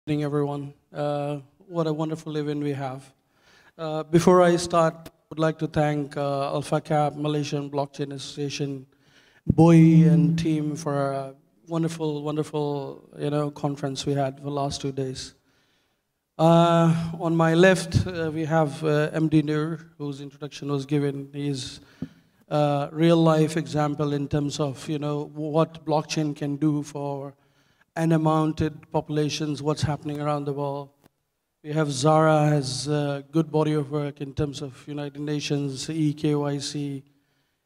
Evening, everyone. What a wonderful event we have. Before I start, I would like to thank Alpha Cap, Malaysian Blockchain Association, Boy and team for a wonderful, conference we had for the last 2 days. On my left, we have MD Nur, whose introduction was given. He's a real-life example in terms of, what blockchain can do for unmounted populations, what's happening around the world. We have Zara has a good body of work in terms of United Nations, EKYC,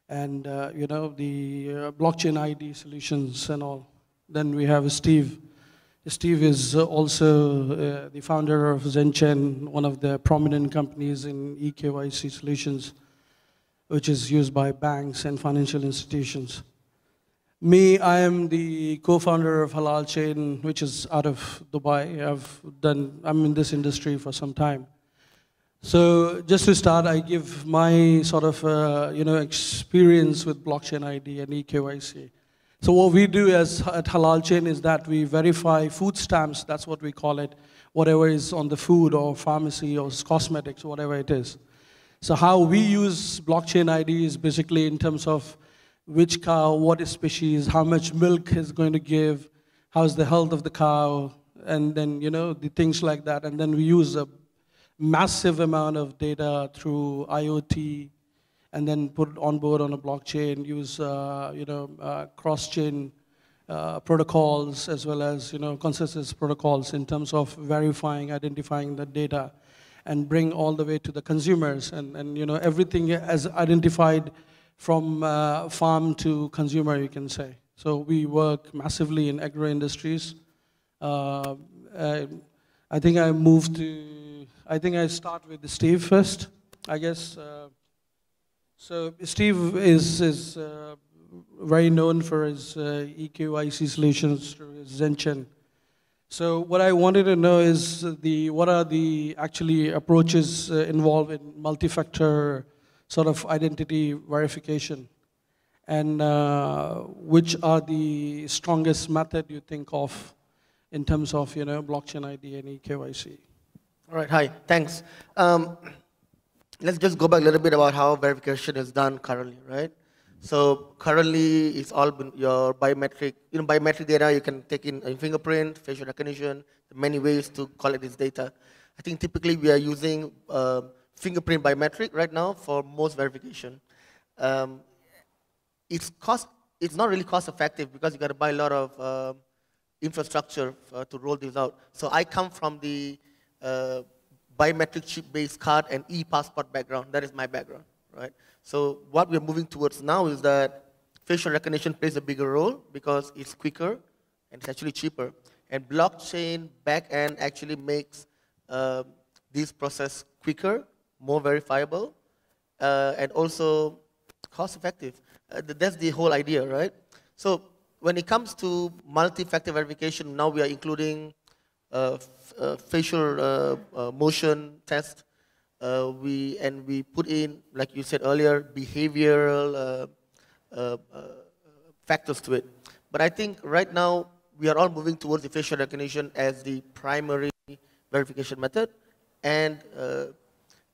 and the blockchain ID solutions and all. Then we have Steve. Steve is also the founder of Zenchen, one of the prominent companies in EKYC solutions, which is used by banks and financial institutions. Me, I am the co-founder of Halal Chain, which is out of Dubai. I'm in this industry for some time. So just to start, I give my sort of, experience with blockchain ID and eKYC. So what we do at Halal Chain is that we verify food stamps, that's what we call it, whatever is on the food or pharmacy or cosmetics, whatever it is. So how we use blockchain ID is basically in terms of which cow, what species, how much milk is going to give, how's the health of the cow, and then, the things like that. And then we use a massive amount of data through IoT, and then put it on board on a blockchain, use, cross-chain protocols, as well as, consensus protocols in terms of verifying, identifying the data, and bring all the way to the consumers. And everything as identified from farm to consumer, you can say. So we work massively in agro industries. I think I start with Steve first, I guess. So Steve is very known for his EKYC solutions through his Zenchen. So what I wanted to know is what are the actually approaches involved in multi-factor sort of identity verification, and which are the strongest method you think of in terms of blockchain ID and eKYC? All right, hi, thanks. Let's just go back a little bit about how verification is done currently, right? So currently, it's all been your biometric, biometric data. You can take in a fingerprint, facial recognition, many ways to collect this data. I think typically we are using fingerprint biometric right now for most verification. It's not really cost effective because you got to buy a lot of infrastructure to roll this out. So I come from the biometric chip-based card and e-passport background. That is my background, right? So what we're moving towards now is that facial recognition plays a bigger role because it's quicker and it's actually cheaper. And blockchain backend actually makes this process quicker, more verifiable, and also cost-effective. That's the whole idea, right? So when it comes to multi-factor verification, now we are including facial motion test. We put in, like you said earlier, behavioral factors to it. But I think right now we are all moving towards the facial recognition as the primary verification method, and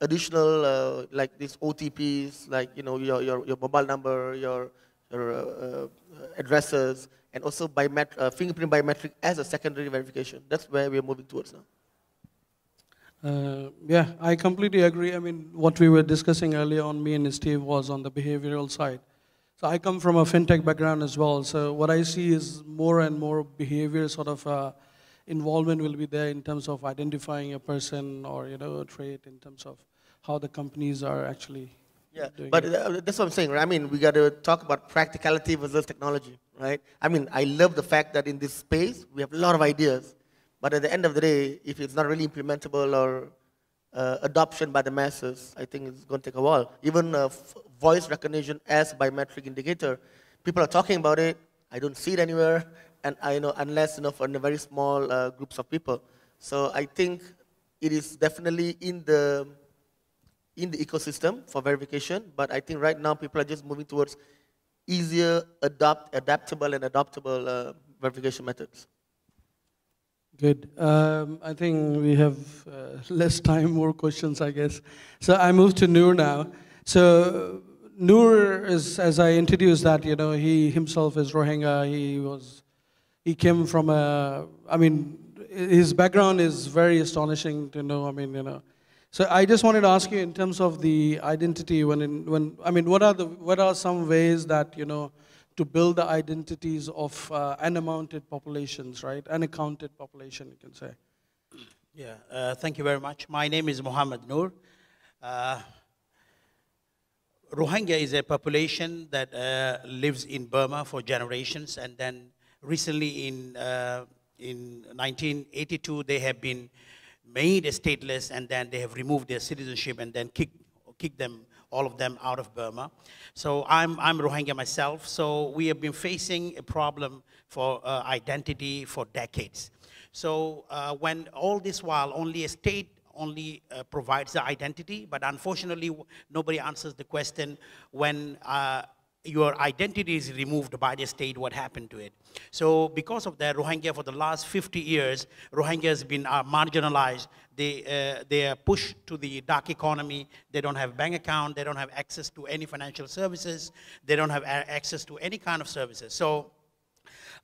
additional like these OTPs, like your mobile number, your addresses, and also fingerprint biometric as a secondary verification. That's where we are moving towards now. Yeah, I completely agree. I mean, what we were discussing earlier on, me and Steve, was on the behavioral side. So I come from a fintech background as well. So what I see is more and more behavior sort of involvement will be there in terms of identifying a person or a trait in terms of how the companies are actually doing but it. That's what I'm saying, right? I mean, we got to talk about practicality versus technology, right? I mean, I love the fact that in this space we have a lot of ideas, but at the end of the day, if it's not really implementable or adoption by the masses, I think it's going to take a while. Even voice recognition as biometric indicator, people are talking about it. I don't see it anywhere, and unless for a very small groups of people. So I think it is definitely in the ecosystem for verification, but I think right now people are just moving towards easier, adaptable and adoptable verification methods. Good. I think we have less time, more questions, I guess. So I move to Noor now. So Noor is, as I introduced that, you know, he himself is Rohingya. He came from a, I mean, his background is very astonishing to know. I mean, you know. So I just wanted to ask you in terms of the identity. I mean, what are some ways that, you know, to build the identities of unaccounted populations, right? Unaccounted population, you can say. Yeah, thank you very much. My name is Mohammed Noor. Rohingya is a population that lives in Burma for generations, and then recently in 1982 they have been made stateless, and then they have removed their citizenship and then kicked them, all of them, out of Burma. So I'm Rohingya myself. So we have been facing a problem for identity for decades. So when all this while only a state provides the identity, but unfortunately nobody answers the question when your identity is removed by the state, what happened to it? So because of that, Rohingya for the last 50 years, Rohingya has been marginalized. They are pushed to the dark economy. They don't have bank account. They don't have access to any financial services. They don't have access to any kind of services. So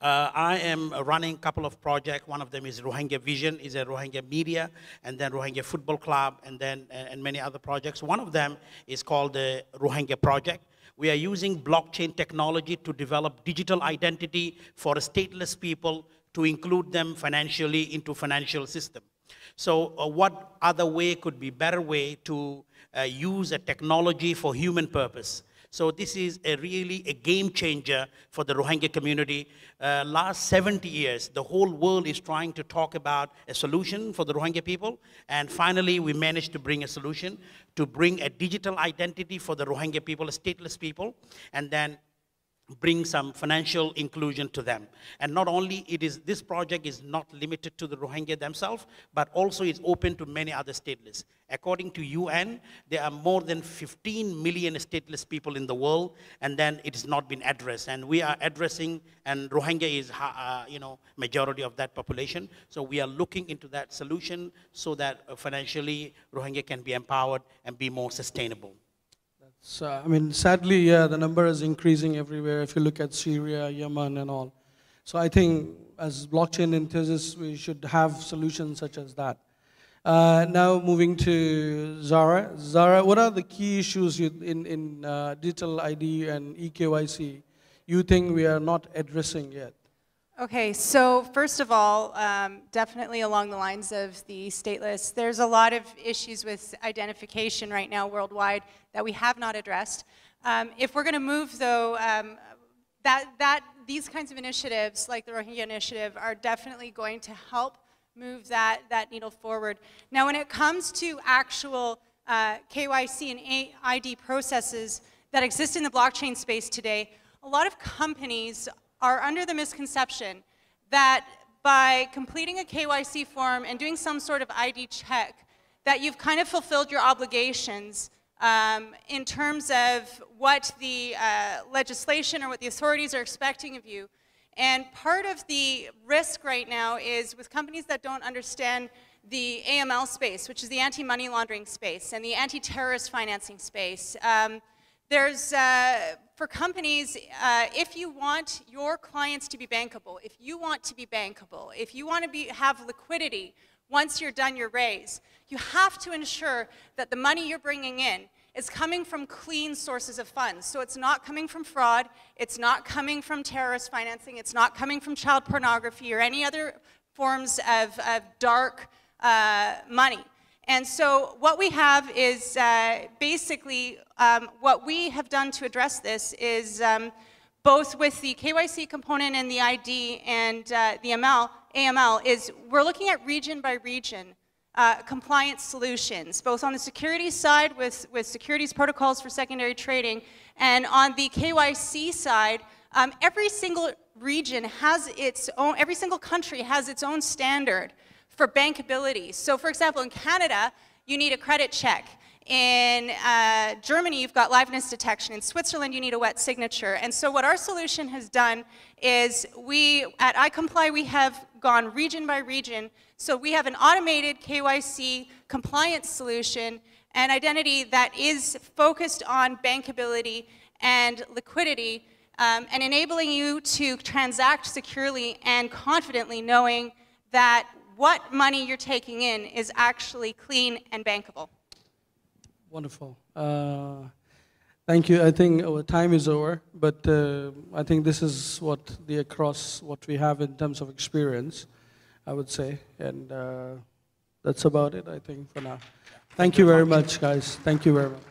I am running a couple of projects. One of them is Rohingya Vision, is a Rohingya media, and then Rohingya Football Club, and then and many other projects. One of them is called the Rohingya Project. We are using blockchain technology to develop digital identity for stateless people to include them financially into financial system. So what other way could be better way to use a technology for human purpose? So this is really a game changer for the Rohingya community. Last 70 years, the whole world is trying to talk about a solution for the Rohingya people. And finally, we managed to bring a solution to bring a digital identity for the Rohingya people, stateless people, and then bring some financial inclusion to them. And not only this project is not limited to the Rohingya themselves, but also is open to many other stateless. According to UN, there are more than 15 million stateless people in the world, and then it has not been addressed. And we are addressing, and Rohingya is, majority of that population. So we are looking into that solution so that financially Rohingya can be empowered and be more sustainable. So, I mean, sadly, yeah, the number is increasing everywhere if you look at Syria, Yemen, and all. So I think as blockchain enthusiasts, we should have solutions such as that. Now moving to Zara. Zara, what are the key issues in digital ID and eKYC you think we are not addressing yet? Okay, so first of all, definitely along the lines of the stateless, there's a lot of issues with identification right now worldwide that we have not addressed. If we're going to move, though, these kinds of initiatives, like the Rohingya initiative, are definitely going to help move that needle forward. Now, when it comes to actual KYC and ID processes that exist in the blockchain space today, a lot of companies are under the misconception that by completing a KYC form and doing some sort of ID check, that you've kind of fulfilled your obligations in terms of what the legislation or what the authorities are expecting of you. And part of the risk right now is with companies that don't understand the AML space, which is the anti-money laundering space, and the anti-terrorist financing space. For companies, if you want your clients to be bankable, if you want to be bankable, if you want to have liquidity once you're done your raise, you have to ensure that the money you're bringing in is coming from clean sources of funds. So it's not coming from fraud, it's not coming from terrorist financing, it's not coming from child pornography or any other forms of dark money. And so what we have is basically what we have done to address this is both with the KYC component and the ID and the AML is we're looking at region by region compliance solutions, both on the security side with securities protocols for secondary trading, and on the KYC side, every single region has its own, every single country has its own standard for bankability. So for example, in Canada, you need a credit check. In Germany, you've got liveness detection. In Switzerland, you need a wet signature. And so what our solution has done is at iComply, we have gone region by region. So we have an automated KYC compliance solution and identity that is focused on bankability and liquidity, and enabling you to transact securely and confidently, knowing that what money you're taking in is actually clean and bankable. Wonderful. Thank you. I think our time is over, but I think this is what we have in terms of experience, I would say, and that's about it, I think, for now. Thank you very much, guys. Thank you very much.